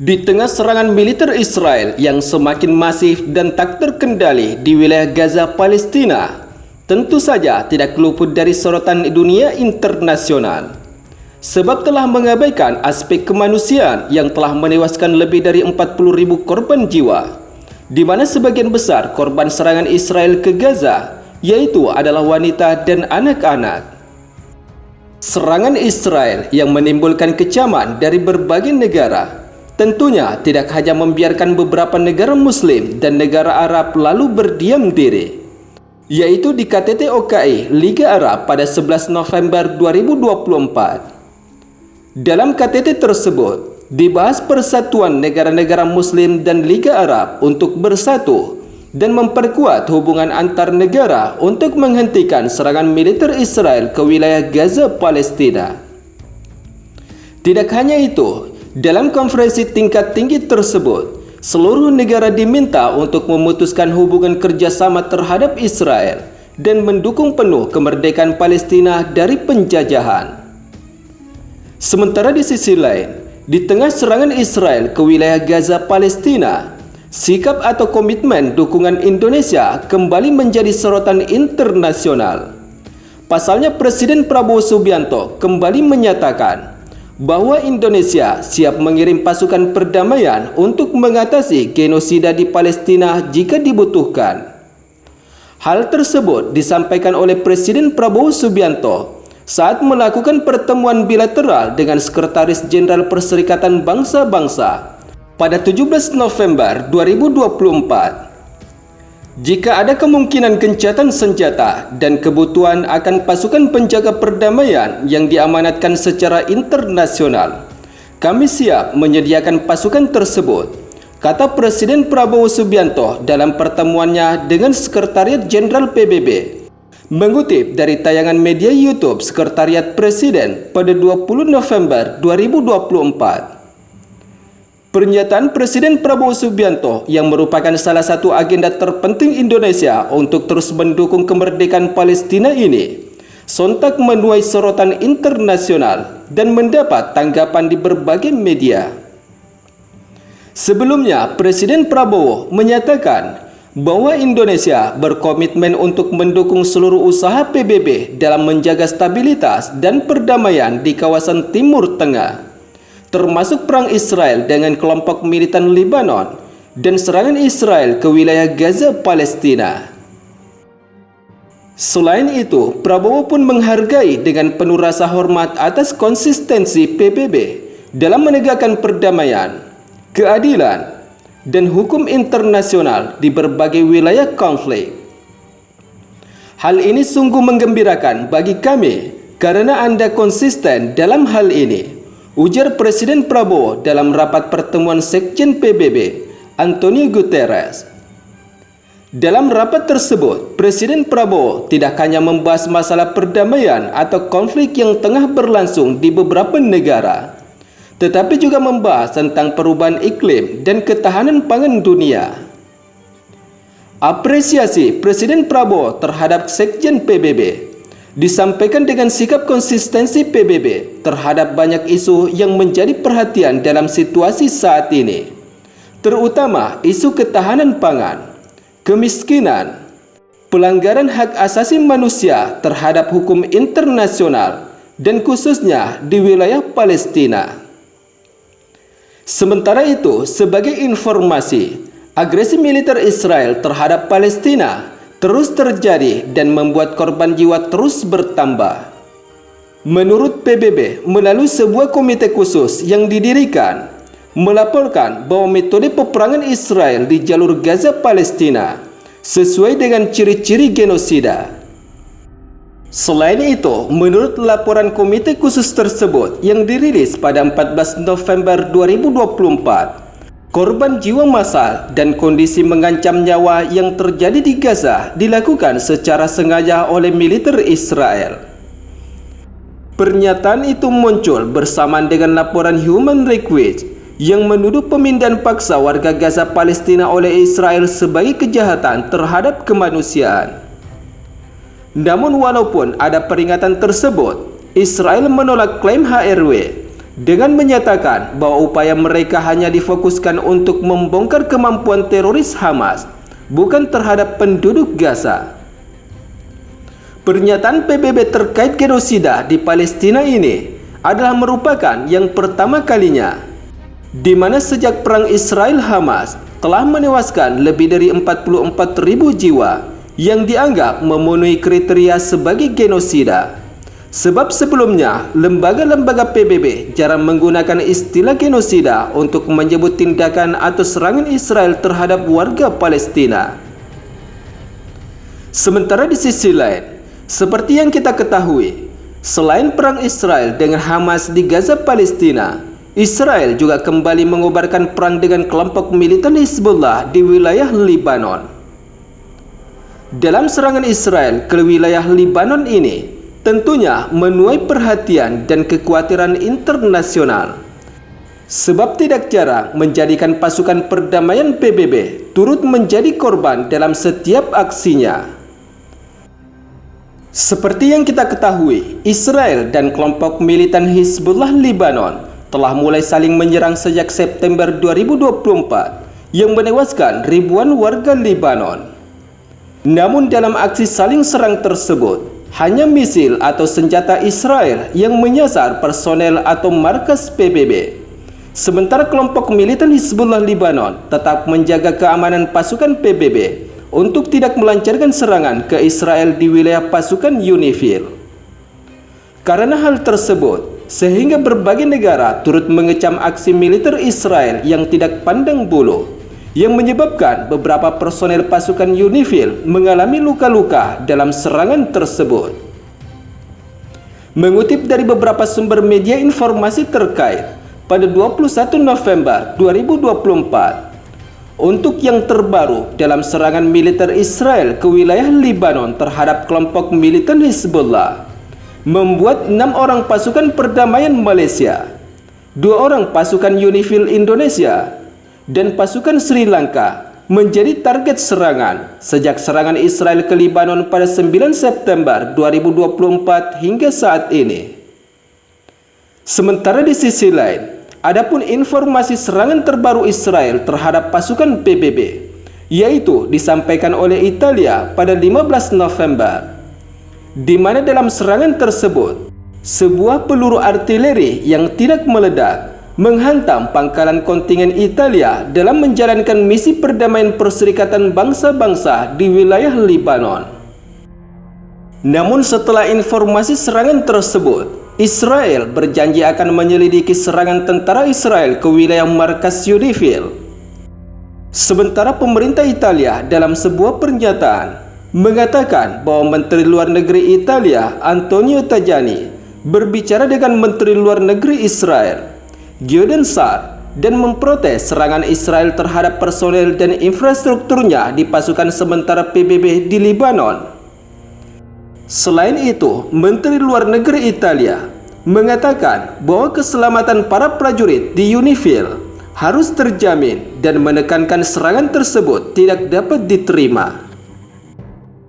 Di tengah serangan militer Israel yang semakin masif dan tak terkendali di wilayah Gaza, Palestina, tentu saja tidak luput dari sorotan dunia internasional. Sebab telah mengabaikan aspek kemanusiaan yang telah menewaskan lebih dari 40.000 korban jiwa, di mana sebagian besar korban serangan Israel ke Gaza, yaitu adalah wanita dan anak-anak. Serangan Israel yang menimbulkan kecaman dari berbagai negara tentunya tidak hanya membiarkan beberapa negara Muslim dan negara Arab lalu berdiam diri, yaitu di KTT OKI Liga Arab pada 11 November 2024. Dalam KTT tersebut dibahas persatuan negara-negara Muslim dan Liga Arab untuk bersatu dan memperkuat hubungan antar negara untuk menghentikan serangan militer Israel ke wilayah Gaza, Palestina. Tidak hanya itu, dalam konferensi tingkat tinggi tersebut, seluruh negara diminta untuk memutuskan hubungan kerjasama terhadap Israel dan mendukung penuh kemerdekaan Palestina dari penjajahan. Sementara di sisi lain, di tengah serangan Israel ke wilayah Gaza, Palestina, sikap atau komitmen dukungan Indonesia kembali menjadi sorotan internasional. Pasalnya Presiden Prabowo Subianto kembali menyatakan bahwa Indonesia siap mengirim pasukan perdamaian untuk mengatasi genosida di Palestina jika dibutuhkan. Hal tersebut disampaikan oleh Presiden Prabowo Subianto saat melakukan pertemuan bilateral dengan Sekretaris Jenderal Perserikatan Bangsa-Bangsa pada 17 November 2024. Jika ada kemungkinan gencatan senjata dan kebutuhan akan pasukan penjaga perdamaian yang diamanatkan secara internasional, kami siap menyediakan pasukan tersebut, kata Presiden Prabowo Subianto dalam pertemuannya dengan Sekretariat Jenderal PBB. Mengutip dari tayangan media YouTube Sekretariat Presiden pada 20 November 2024. Pernyataan Presiden Prabowo Subianto yang merupakan salah satu agenda terpenting Indonesia untuk terus mendukung kemerdekaan Palestina ini sontak menuai sorotan internasional dan mendapat tanggapan di berbagai media. Sebelumnya, Presiden Prabowo menyatakan bahwa Indonesia berkomitmen untuk mendukung seluruh usaha PBB dalam menjaga stabilitas dan perdamaian di kawasan Timur Tengah, termasuk perang Israel dengan kelompok militan Lebanon dan serangan Israel ke wilayah Gaza, Palestina. Selain itu, Prabowo pun menghargai dengan penuh rasa hormat atas konsistensi PBB dalam menegakkan perdamaian, keadilan, dan hukum internasional di berbagai wilayah konflik. Hal ini sungguh menggembirakan bagi kami karena Anda konsisten dalam hal ini, ujar Presiden Prabowo dalam rapat pertemuan Sekjen PBB, Antonio Guterres. Dalam rapat tersebut, Presiden Prabowo tidak hanya membahas masalah perdamaian atau konflik yang tengah berlangsung di beberapa negara, tetapi juga membahas tentang perubahan iklim dan ketahanan pangan dunia. Apresiasi Presiden Prabowo terhadap Sekjen PBB disampaikan dengan sikap konsistensi PBB terhadap banyak isu yang menjadi perhatian dalam situasi saat ini, terutama isu ketahanan pangan, kemiskinan, pelanggaran hak asasi manusia terhadap hukum internasional, dan khususnya di wilayah Palestina. Sementara itu, sebagai informasi, agresi militer Israel terhadap Palestina terus terjadi dan membuat korban jiwa terus bertambah. Menurut PBB, melalui sebuah komite khusus yang didirikan, melaporkan bahwa metode peperangan Israel di jalur Gaza, Palestina sesuai dengan ciri-ciri genosida. Selain itu, menurut laporan komite khusus tersebut yang dirilis pada 14 November 2024, korban jiwa massal dan kondisi mengancam nyawa yang terjadi di Gaza dilakukan secara sengaja oleh militer Israel. Pernyataan itu muncul bersamaan dengan laporan Human Rights Watch yang menuduh pemindahan paksa warga Gaza, Palestina oleh Israel sebagai kejahatan terhadap kemanusiaan. Namun walaupun ada peringatan tersebut, Israel menolak klaim HRW dengan menyatakan bahwa upaya mereka hanya difokuskan untuk membongkar kemampuan teroris Hamas, bukan terhadap penduduk Gaza. Pernyataan PBB terkait genosida di Palestina ini adalah merupakan yang pertama kalinya di mana sejak perang Israel-Hamas telah menewaskan lebih dari 44.000 jiwa yang dianggap memenuhi kriteria sebagai genosida. Sebab sebelumnya, lembaga-lembaga PBB jarang menggunakan istilah genosida untuk menyebut tindakan atau serangan Israel terhadap warga Palestina. Sementara di sisi lain, seperti yang kita ketahui, selain perang Israel dengan Hamas di Gaza Palestina, Israel juga kembali mengobarkan perang dengan kelompok militan Hizbullah di wilayah Libanon. Dalam serangan Israel ke wilayah Libanon ini, tentunya menuai perhatian dan kekhawatiran internasional. Sebab tidak jarang menjadikan pasukan perdamaian PBB turut menjadi korban dalam setiap aksinya. Seperti yang kita ketahui, Israel dan kelompok militan Hizbullah Libanon telah mulai saling menyerang sejak September 2024 yang menewaskan ribuan warga Libanon. Namun dalam aksi saling serang tersebut, hanya misil atau senjata Israel yang menyasar personel atau markas PBB. Sementara kelompok militan Hizbullah Libanon tetap menjaga keamanan pasukan PBB untuk tidak melancarkan serangan ke Israel di wilayah pasukan UNIFIL. Karena hal tersebut, sehingga berbagai negara turut mengecam aksi militer Israel yang tidak pandang bulu, yang menyebabkan beberapa personel pasukan UNIFIL mengalami luka-luka dalam serangan tersebut. Mengutip dari beberapa sumber media informasi terkait, pada 21 November 2024, untuk yang terbaru dalam serangan militer Israel ke wilayah Libanon terhadap kelompok militan Hizbullah, membuat 6 orang pasukan perdamaian Malaysia, 2 orang pasukan UNIFIL Indonesia, dan pasukan Sri Lanka menjadi target serangan sejak serangan Israel ke Libanon pada 9 September 2024 hingga saat ini. Sementara di sisi lain, adapun informasi serangan terbaru Israel terhadap pasukan PBB, yaitu disampaikan oleh Italia pada 15 November, di mana dalam serangan tersebut, sebuah peluru artileri yang tidak meledak menghantam pangkalan kontingen Italia dalam menjalankan misi perdamaian Perserikatan Bangsa-Bangsa di wilayah Libanon. Namun setelah informasi serangan tersebut, Israel berjanji akan menyelidiki serangan tentara Israel ke wilayah markas UNIFIL. Sementara pemerintah Italia dalam sebuah pernyataan mengatakan bahwa Menteri Luar Negeri Italia Antonio Tajani berbicara dengan Menteri Luar Negeri Israel Gideon Saar dan memprotes serangan Israel terhadap personel dan infrastrukturnya di pasukan sementara PBB di Libanon. Selain itu, Menteri Luar Negeri Italia mengatakan bahwa keselamatan para prajurit di UNIFIL harus terjamin dan menekankan serangan tersebut tidak dapat diterima.